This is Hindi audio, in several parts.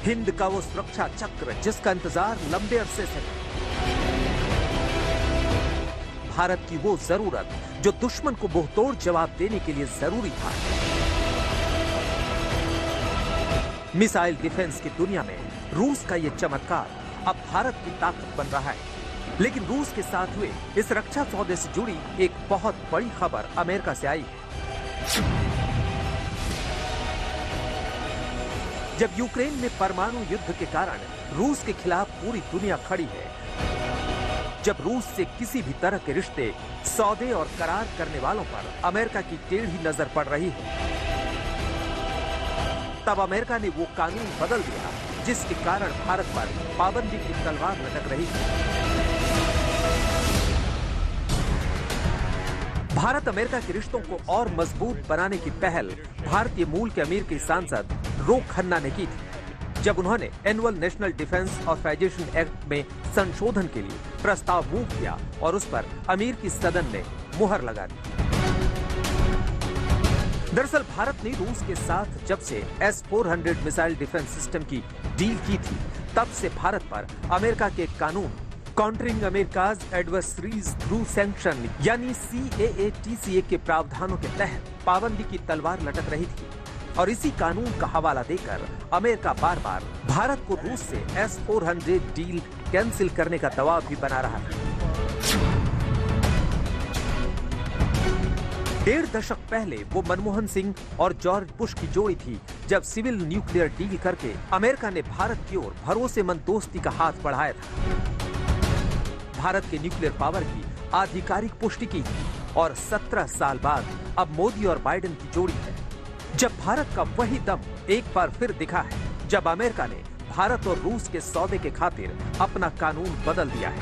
हिंद का वो सुरक्षा चक्र जिसका इंतजार लंबे अरसे से है। भारत की वो जरूरत जो दुश्मन को मुंहतोड़ जवाब देने के लिए जरूरी था। मिसाइल डिफेंस की दुनिया में रूस का ये चमत्कार अब भारत की ताकत बन रहा है। लेकिन रूस के साथ हुए इस रक्षा सौदे से जुड़ी एक बहुत बड़ी खबर अमेरिका से आई है। जब यूक्रेन में परमाणु युद्ध के कारण रूस के खिलाफ पूरी दुनिया खड़ी है, जब रूस से किसी भी तरह के रिश्ते, सौदे और करार करने वालों पर अमेरिका की टेढ़ी नजर पड़ रही है, तब अमेरिका ने वो कानून बदल दिया जिसके कारण भारत पर पाबंदी की तलवार लटक रही है। भारत अमेरिका के रिश्तों को और मजबूत बनाने की पहल भारतीय मूल के अमेरिकी सांसद रो खन्ना ने की थी, जब उन्होंने annual national defence authorisation act में संशोधन के लिए प्रस्ताव मूव किया और उस पर अमेरिकी सदन ने मुहर लगा दी। दरअसल भारत ने रूस के साथ जब से S-400 मिसाइल डिफेंस सिस्टम की डील की थी, तब से भारत पर अमेरिका के कानून countering America's adversaries through sanction यानी CAATCA के प्रावधानों के तहत पाबंदी की तलवार लटक रही थी। और इसी कानून का हवाला देकर अमेरिका बार बार भारत को रूस से S-400 डील कैंसिल करने का दबाव भी बना रहा है। 1.5 दशक पहले वो मनमोहन सिंह और जॉर्ज बुश की जोड़ी थी, जब सिविल न्यूक्लियर डील करके अमेरिका ने भारत की ओर भरोसेमंद दोस्ती का हाथ बढ़ाया था, भारत के न्यूक्लियर पावर की आधिकारिक पुष्टि की और 17 साल बाद अब मोदी और बाइडेन की जोड़ी है, जब भारत का वही दम एक बार फिर दिखा है, जब अमेरिका ने भारत और रूस के सौदे के खातिर अपना कानून बदल दिया है।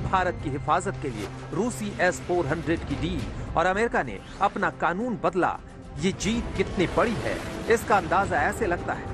भारत की हिफाजत के लिए रूसी S-400 की डील और अमेरिका ने अपना कानून बदला, ये जीत कितनी बड़ी है इसका अंदाजा ऐसे लगता है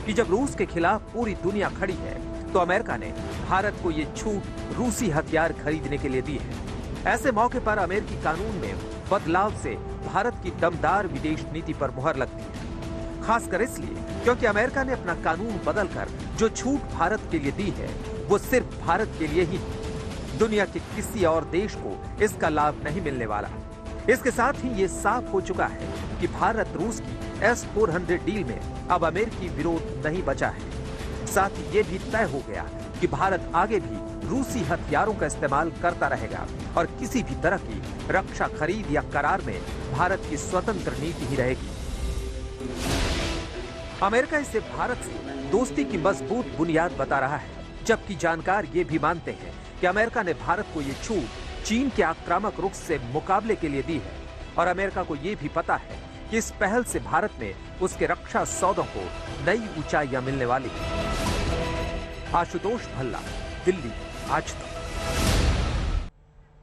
कि जब रूस के खिलाफ पूरी दुनिया खड़ी है, तो अमेरिका ने भारत को ये छूट रूसी हथियार खरीदने के लिए दी है। ऐसे मौके पर अमेरिकी कानून में बदलाव से भारत की दमदार विदेश नीति पर मुहर लगती है, खासकर इसलिए क्योंकि अमेरिका ने अपना कानून बदलकर जो छूट भारत के लिए दी है, वो सिर्फ भारत के लिए ही है। दुनिया के किसी और देश को इसका लाभ नहीं मिलने वाला। इसके साथ ही ये साफ हो चुका है कि भारत रूस की S-400 डील में अब अमेरिकी विरोध नहीं बचा है। साथ ही ये भी तय हो गया कि भारत आगे भी रूसी हथियारों का इस्तेमाल करता रहेगा और किसी भी तरह की रक्षा खरीद या करार में भारत की स्वतंत्र नीति ही रहेगी। अमेरिका इसे भारत से दोस्ती की मजबूत बुनियाद बता रहा है, जबकि जानकार ये भी मानते हैं कि अमेरिका ने भारत को ये छूट चीन के आक्रामक रुख से मुकाबले के लिए दी है और अमेरिका को ये भी पता है कि इस पहल से भारत में उसके रक्षा सौदों को नई ऊंचाइयां मिलने वाली है। आशुतोष भल्ला, दिल्ली, आज तक।